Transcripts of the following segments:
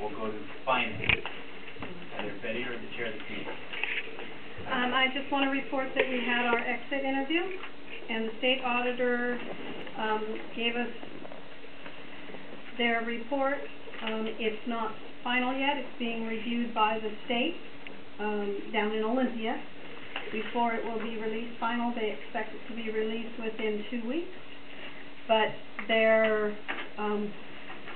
we'll go to finance. Either Betty or the chair of the committee. I just want to report that we had our exit interview, and the state auditor gave us their report. It's not final yet. It's being reviewed by the state down in Olympia before it will be released final. They expect it to be released within 2 weeks. But their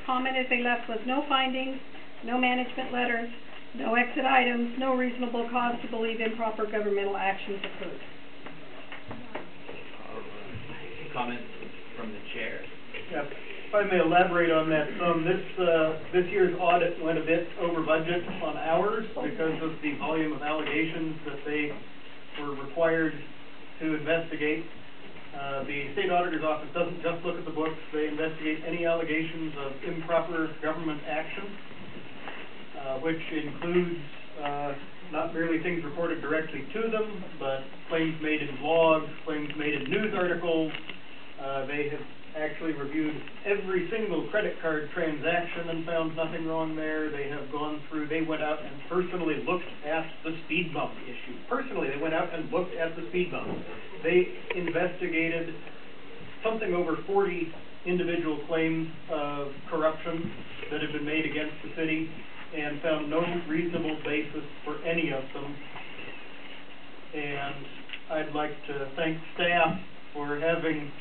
comment as they left was no findings, no management letters, no exit items, no reasonable cause to believe improper governmental actions occurred. Comments from the chair? Yep. If I may elaborate on that some, this year's audit went a bit over budget on hours because of the volume of allegations that they were required to investigate. The state auditor's office doesn't just look at the books, they investigate any allegations of improper government action, which includes not merely things reported directly to them, but claims made in blogs, claims made in news articles. They have actually reviewed every single credit card transaction and found nothing wrong there. They have gone through, they went out and personally looked at the speed bump issue. Personally, they went out and looked at the speed bump. They investigated something over 40 individual claims of corruption that have been made against the city and found no reasonable basis for any of them. And I'd like to thank staff for having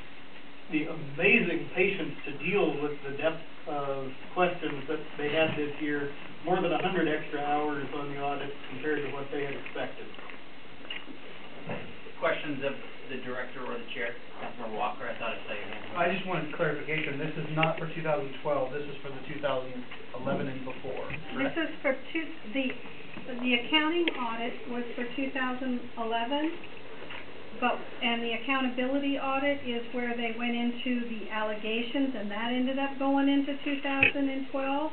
the amazing patience to deal with the depth of questions that they had this year, more than 100 extra hours on the audit compared to what they had expected. Questions of the director or the chair? Councilman Walker, I thought I saw your hand. I just wanted clarification. This is not for 2012. This is for the 2011 and before. Correct? This is for the accounting audit was for 2011. And the accountability audit is where they went into the allegations, and that ended up going into 2012.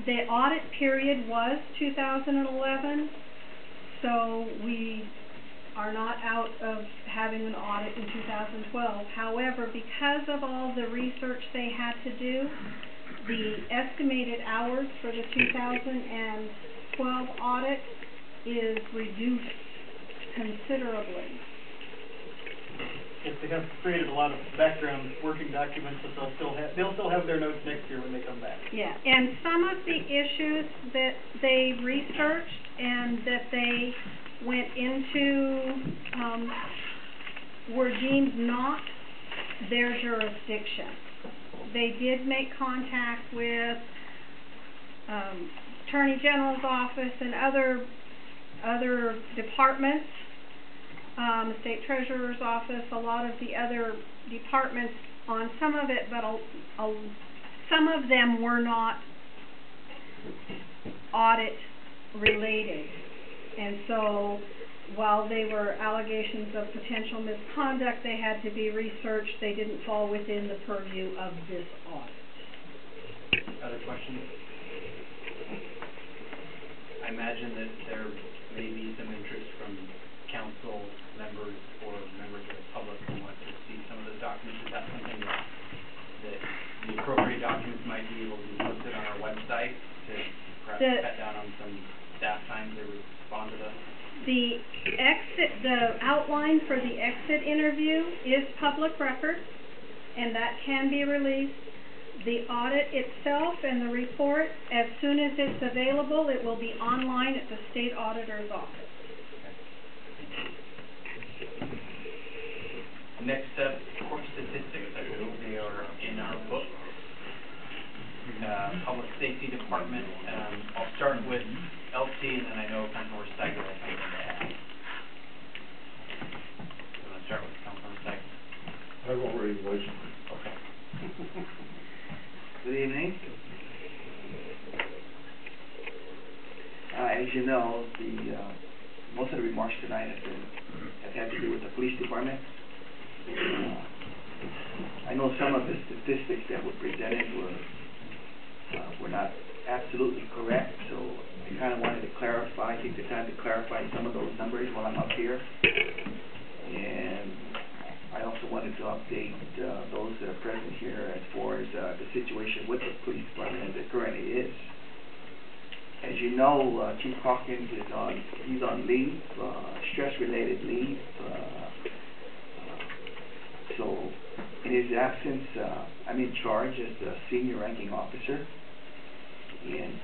The audit period was 2011, so we are not out of having an audit in 2012. However, because of all the research they had to do, the estimated hours for the 2012 audit is reduced considerably. Yes, they have created a lot of background working documents that they'll still have their notes next year when they come back. Yeah, and some of the issues that they researched and that they went into were deemed not their jurisdiction. They did make contact with Attorney General's office and other departments, the State Treasurer's office, a lot of the other departments on some of it, but some of them were not audit related. And so while they were allegations of potential misconduct, they had to be researched. They didn't fall within the purview of this audit. Other questions? I imagine that there may be some interest from council members or members of the public who want to see some of those documents. Is that something that the appropriate documents might be able to be posted on our website to perhaps cut down on some staff time to respond to those? The outline for the exit interview is public record, and that can be released. The audit itself and the report, as soon as it's available, it will be online at the state auditor's office. Next up, court statistics. I believe they are in our book. Public Safety Department. I'll start with LT, and then I know Councilman Steiger has something to add. I'm going to start with Councilman Steiger. I've already voiced mine. Okay. Good evening. As you know, most of the remarks tonight have had to do with the police department. I know some of the statistics that were presented were not absolutely correct, so I kind of wanted to clarify, take the time to clarify some of those numbers while I'm up here. And I also wanted to update, those that are present here as far as, the situation with the police department as it currently is. As you know, Chief Hawkins he's on leave, stress-related leave, so in his absence, I'm in charge as the senior ranking officer. And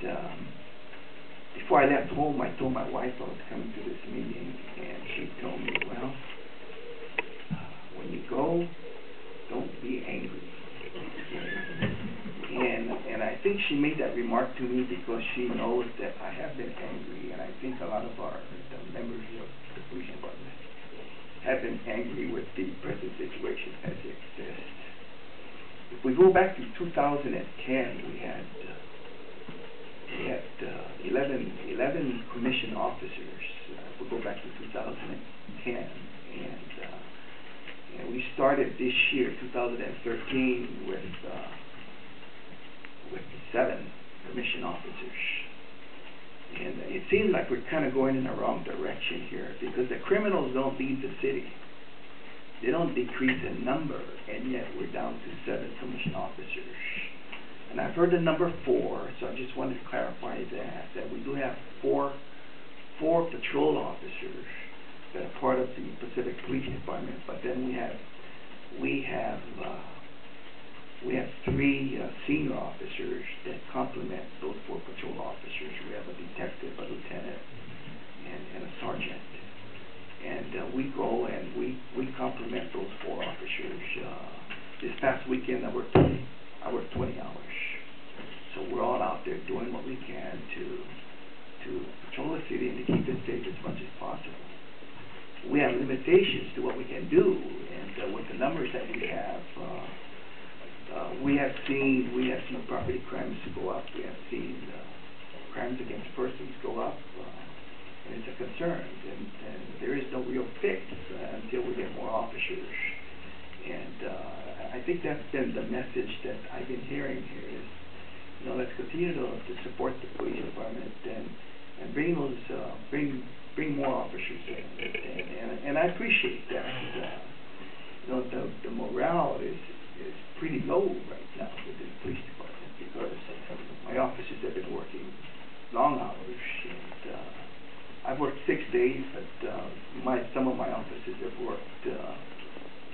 before I left home, I told my wife I was coming to this meeting, and she told me, well, when you go, don't be angry. And I think she made that remark to me because she knows that I have been angry, and I think a lot of the members of the police department have been angry with the present situation as it exists. If we go back to 2010, we had 11 commissioned officers. If we go back to 2010, and we started this year, 2013, with 7 commissioned officers. And it seems like we're kind of going in the wrong direction here, because the criminals don't leave the city. They don't decrease in number, and yet we're down to 7 commissioned officers. And I've heard the number 4, so I just wanted to clarify that we do have four patrol officers that are part of the Pacific Police Department, but then we have 3 senior officers that complement those 4 patrol officers. We have a detective, a lieutenant, and a sergeant. And we go and we complement those 4 officers. This past weekend I worked 20 hours. So we're all out there doing what we can to patrol the city and to keep it safe as much as possible. We have limitations to what we can do, and with the numbers that we have seen property crimes go up. We have seen crimes against persons go up, and it's a concern. And there is no real fix until we get more officers. And I think that's been the message that I've been hearing here is, let's continue to support the police department and bring more officers in. And I appreciate that. The morale is pretty low right now within the police department because my officers have been working long hours, and I've worked 6 days, but some of my officers have worked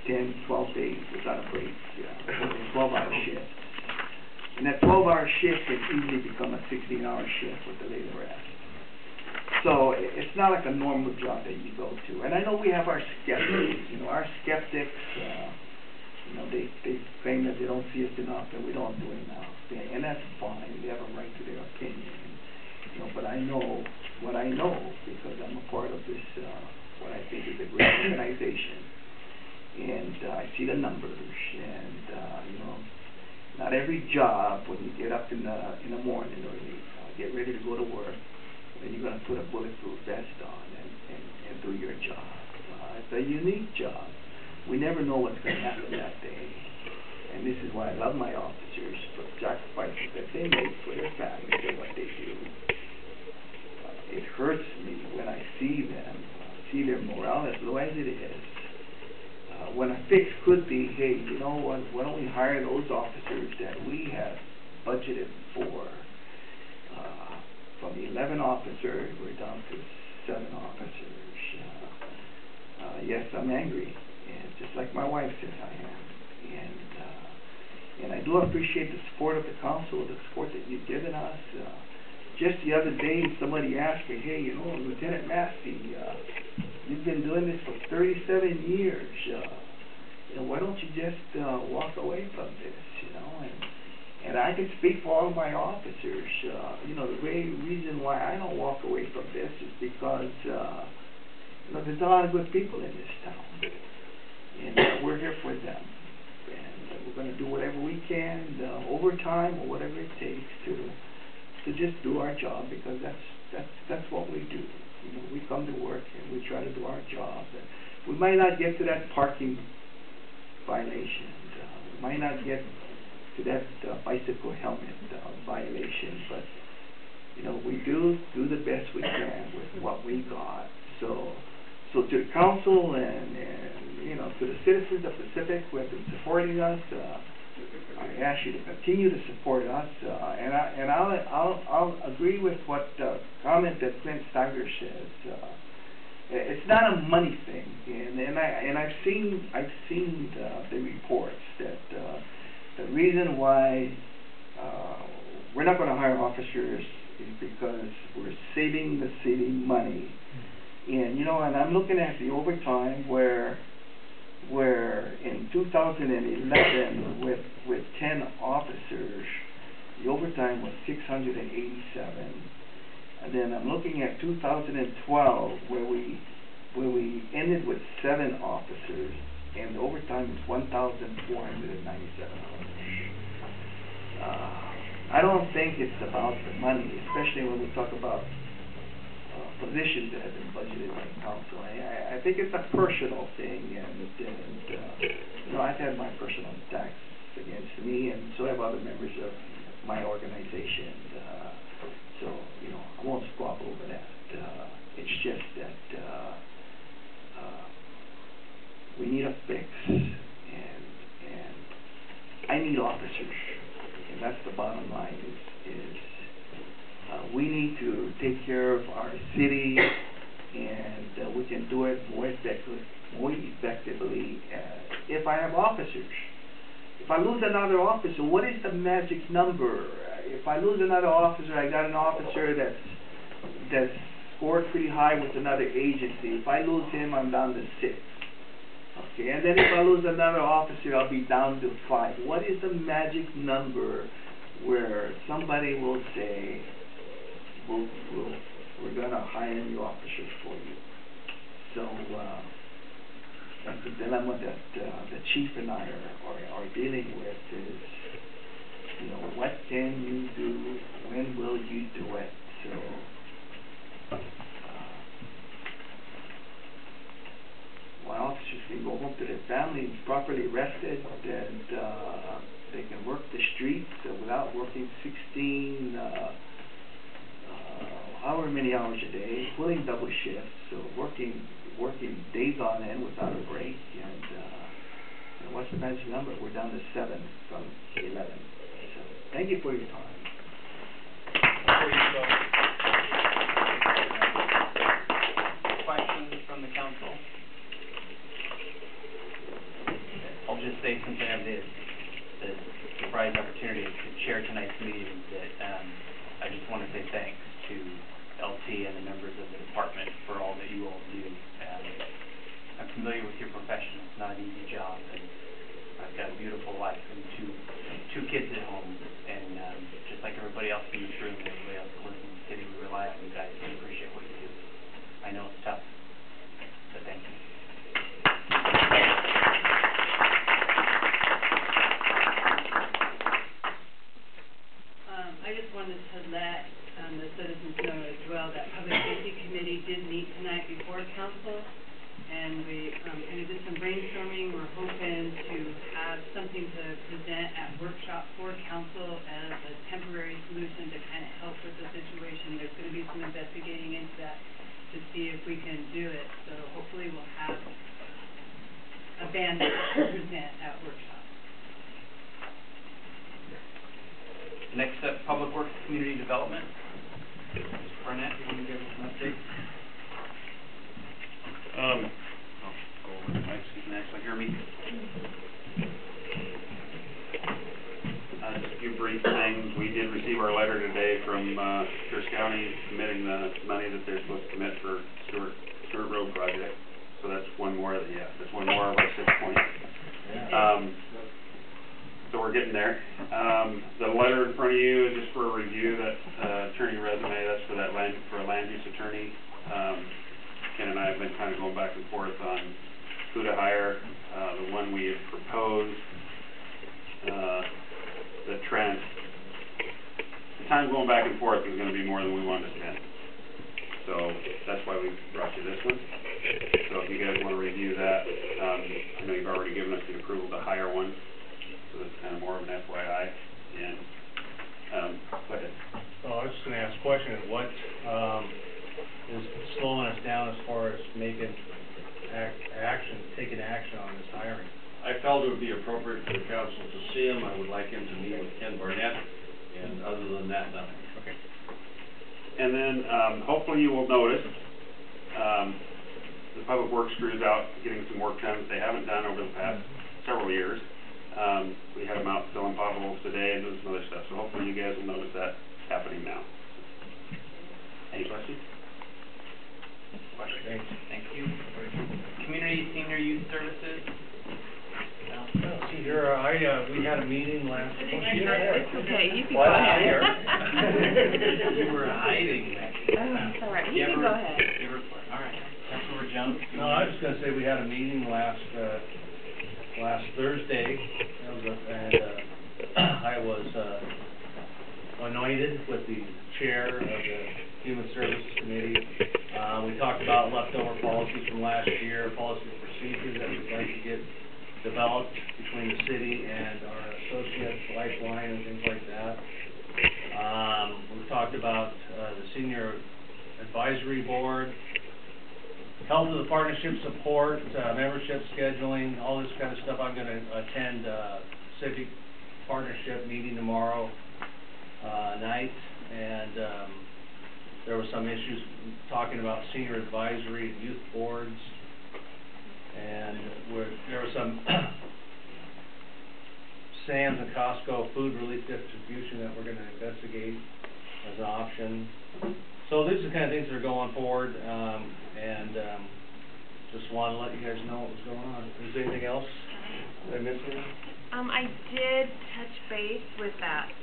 10, 12 days without a break, 12-hour shifts. And that 12-hour shift can easily become a 16-hour shift with the later rest. So it's not like a normal job that you go to. And I know we have our skeptics. Our skeptics, they claim that they don't see us enough and we don't do enough. And that's fine. They have a right to their opinion. But I know what I know because I'm a part of this, what I think is a great organization. And I see the numbers, and not every job when you get up in the morning or you get ready to go to work, then you're going to put a bulletproof vest on and do your job. It's a unique job. We never know what's going to happen that day, and this is why I love my officers for the sacrifices that they make for their families and what they do. It hurts me when I see them, see their morale as low as it is. When a fix could be, hey, you know what, why don't we hire those officers that we have budgeted for? From 11 officers, we're down to 7 officers. Yes, I'm angry, and just like my wife says I am. And I do appreciate the support of the council, the support that you've given us. Just the other day, somebody asked me, hey, Lieutenant Massey, you've been doing this for 37 years. Why don't you just walk away from this, And I can speak for all my officers. The reason why I don't walk away from this is because, there's a lot of good people in this town. And we're here for them. And we're going to do whatever we can, overtime or whatever it takes to just do our job because that's what we do. We come to work and we try to do our job. And we might not get to that parking violation. We might not get to that bicycle helmet violation, but we do the best we can with what we got. So So to the council and, you know, to the citizens of Pacific who have been supporting us, I ask you to continue to support us, and I'll agree with what comment that Clint Steiger says. It's not a money thing, and I've seen the reports that the reason why we're not going to hire officers is because we're saving the city money. And, you know, and I'm looking at the overtime where in 2011, with 10 officers, the overtime was $687. And then I'm looking at 2012, where we ended with 7 officers, and the overtime was $1,497. I don't think it's about the money, especially when we talk about positions that have been budgeted by council. I think it's a personal thing, and you know, I've had my personal attacks against me, and so have other members of my organization. So, you know, I won't squabble over that. It's just that we need a fix, and I need officers, and that's the bottom line. Is we need to take care of our city, and we can do it more effectively if I have officers. If I lose another officer, what is the magic number? If I lose another officer, I got an officer that's scored pretty high with another agency. If I lose him, I'm down to 6. Okay, and then if I lose another officer, I'll be down to 5. What is the magic number where somebody will say, we're going to hire new officers for you? So that's the dilemma that the chief and I are dealing with is, you know, what can you do? When will you do it? So my officers can go home to their families properly rested, and they can work the streets without working 16 however many hours a day, pulling double shifts, so working days on end without a break. And what's the magic number? We're down to 7 from 11. So thank you for your time. Questions from the council? I'll just say, since I have the surprise opportunity to chair tonight's meeting, that I just want to say thanks to LT and the members of the department for all that you all do. I'm familiar with your profession. It's not an easy job, and I've got a beautiful wife and two kids at home, and just like everybody else in this room and everybody else that lives in the city, we rely on you guys and appreciate what you do. I know it's tough, but thank you. I just wanted to let the citizens know as well that Public Safety Committee did meet tonight before council, and we kind of did some brainstorming. We're hoping to have something to present at workshop for council as a temporary solution to kind of help with the situation. There's going to be some investigating into that to see if we can do it. So hopefully we'll have a bandwidth to present at workshop. Next up, Public Works Community Development. Barnett, you want to give us an update? I'll go over the mic so you can actually hear me. Just a few brief things. We did receive our letter today from Pierce County committing the money that they're supposed to commit for Stewart Road project. So that's one more of our 6 points. So we're getting there. The letter in front of you is just for a review. That attorney resume, that's for a land use attorney. Ken and I have been kind of going back and forth on who to hire. The one we had proposed, the time going back and forth is going to be more than we wanted to spend. So that's why we brought you this one. So if you guys want to review that, I know you've already given us the approval to hire one. So that's kind of more of an FYI, and go ahead. Oh, I was just going to ask a question. is slowing us down as far as taking action on this hiring. I felt it would be appropriate for the council to see him. I would like him to meet with Ken Barnett, and other than that, nothing. Okay. And then, hopefully you will notice, the public works crew's out getting some work done that they haven't done over the past several years. We had them out filling potholes today and doing some other stuff, so hopefully you guys will notice that happening now. Any questions? Questions? Thank you. Community Senior Youth Services? We had a meeting last. It's okay, you can Well, go I'm ahead. here. You were hiding. It's all right, you can go ahead. All right. Councilmember Jones? No, I was just gonna say, we had a meeting last Thursday, I was, anointed with the chair of the Human Services Committee. We talked about leftover policies from last year, policies and procedures that we'd like to get developed between the city and our associates, Lifeline and things like that. We've talked about, the Senior Advisory Board, health of the partnership support, membership scheduling, all this kind of stuff. I'm gonna attend, civic partnership meeting tomorrow, night, and, there were some issues talking about senior advisory and youth boards, and there were some Sam's and Costco food relief distribution that we're gonna investigate as an option. So these are the kind of things that are going forward, and just wanted to let you guys know what was going on. Is there anything else? Did I miss anything? I did touch base with that,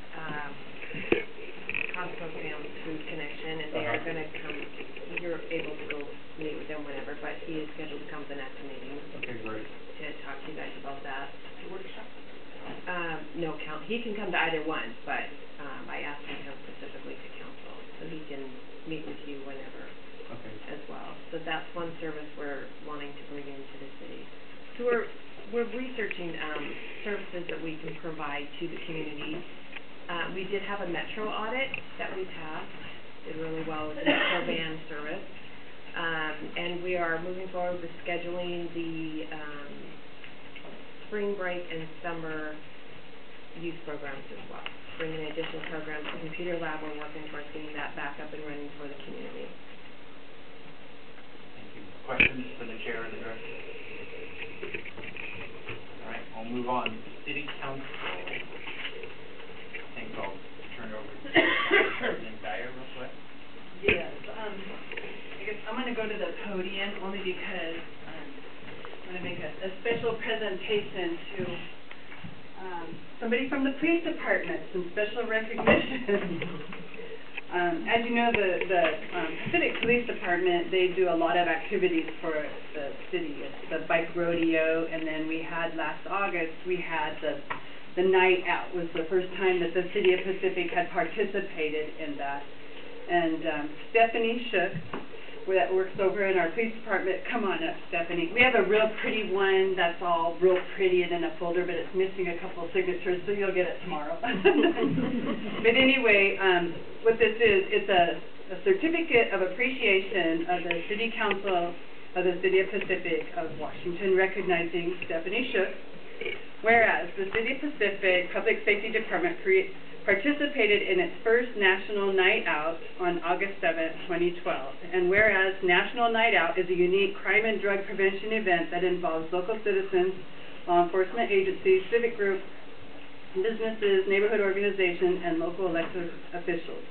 Costco Sam's Food Connection, and they are gonna come, you're able to go meet with them whenever, but he is scheduled to come to the next meeting. Okay, great. To talk to you guys about that. Workshop? No, he can come to either one, but, I asked him to come specifically to council, so he can meet with you whenever. Okay. As well. So that's one service we're wanting to bring into the city. So we're researching, services that we can provide to the community. We did have a Metro audit that we passed, did really well with the Metro van service. And we are moving forward with scheduling the, spring break and summer youth programs as well. Bringing additional programs, the computer lab, we're working towards getting that back up and running for the community. Questions for the chair or the director? All right, I'll move on. City Council. I think I'll turn it over to Leanne Guier real quick. Yes, I guess I'm gonna go to the podium only because, I'm gonna make a special presentation to, somebody from the police department, some special recognition. As you know, the Pacific Police Department, they do a lot of activities for the city. It's the bike rodeo, and then we had last August, we had the night out. Was the first time that the city of Pacific had participated in that. And Stephanie Shook, that works over in our police department, come on up, Stephanie. We have a real pretty one that's all real pretty and in a folder, but it's missing a couple signatures, so you'll get it tomorrow. But anyway, what this is, it's a certificate of appreciation of the City Council of the City of Pacific of Washington recognizing Stephanie Shook. Whereas the City of Pacific Public Safety Department participated in its first National Night Out on August 7th, 2012. And whereas National Night Out is a unique crime and drug prevention event that involves local citizens, law enforcement agencies, civic groups, businesses, neighborhood organizations, and local elected officials.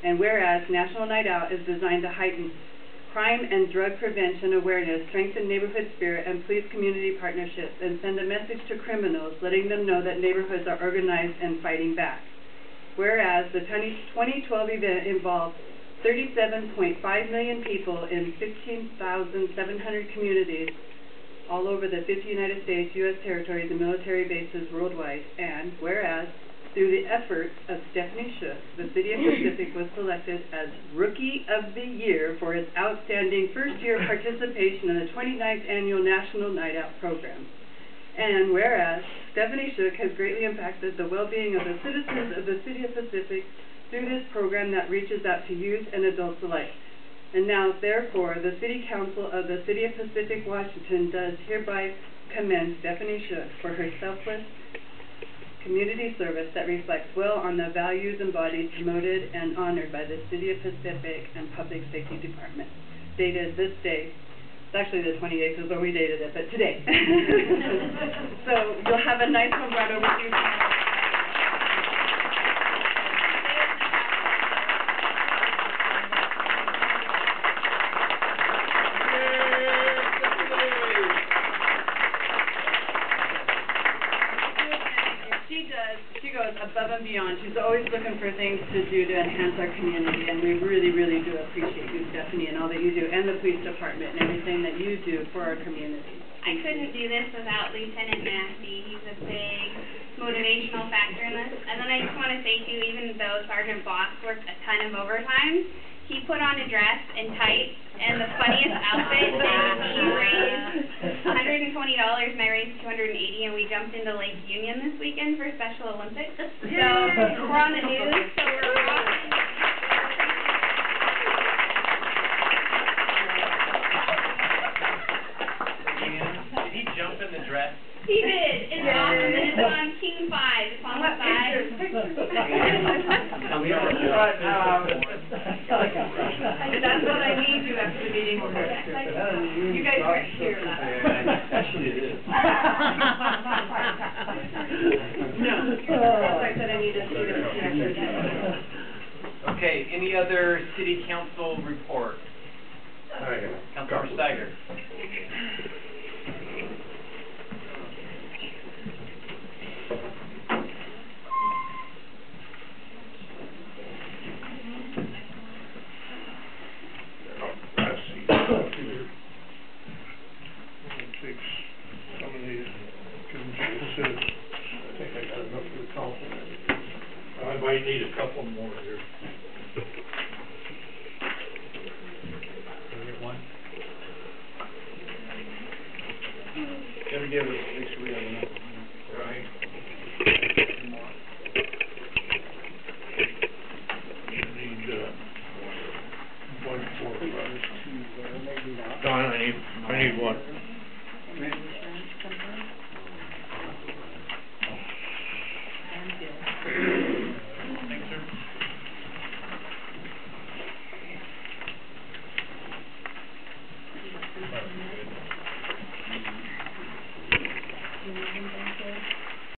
And whereas National Night Out is designed to heighten crime and drug prevention awareness, strengthen neighborhood spirit, and police community partnerships, and send a message to criminals, letting them know that neighborhoods are organized and fighting back. Whereas the 2012 event involved 37.5 million people in 15,700 communities all over the 50 United States, U.S. territories, and military bases worldwide. And whereas through the efforts of Stephanie Shook, the City of Pacific was selected as Rookie of the Year for its outstanding first-year participation in the 29th Annual National Night Out program. And whereas Stephanie Shook has greatly impacted the well-being of the citizens of the City of Pacific through this program that reaches out to youth and adults alike. And now, therefore, the City Council of the City of Pacific, Washington does hereby commend Stephanie Shook for her selfless community service that reflects well on the values embodied, promoted, and honored by the City of Pacific and Public Safety Department. Dated this day, it's actually the 28th is where we dated it, but today. So you'll have a nice one brought over to you. She goes above and beyond. She's always looking for things to do to enhance our community, and we really, really do appreciate you, Stephanie, and all that you do, and the police department, and everything that you do for our community. I couldn't do this without Lieutenant Massey. He's a big motivational factor in this. And then I just want to say, too, even though Sgt Bos worked a ton of overtime, he put on a dress and tights and the funniest outfit, and he raised $120, and I raised $280, and we jumped into Lake Union this weekend for Special Olympics. So we're on the news, so we're rocking. Did he jump in the dress? He did. It's awesome, and it's on King 5. It's on the side. Come here. That's what I need you after the meeting. You guys weren't here last time. Actually, it is. No. I said I need to see them. Okay, any other city council report? Councilor Steiger. I might need a couple more here. Gotta give us, make sure we have enough. Right. You need, one more. Don, I need one.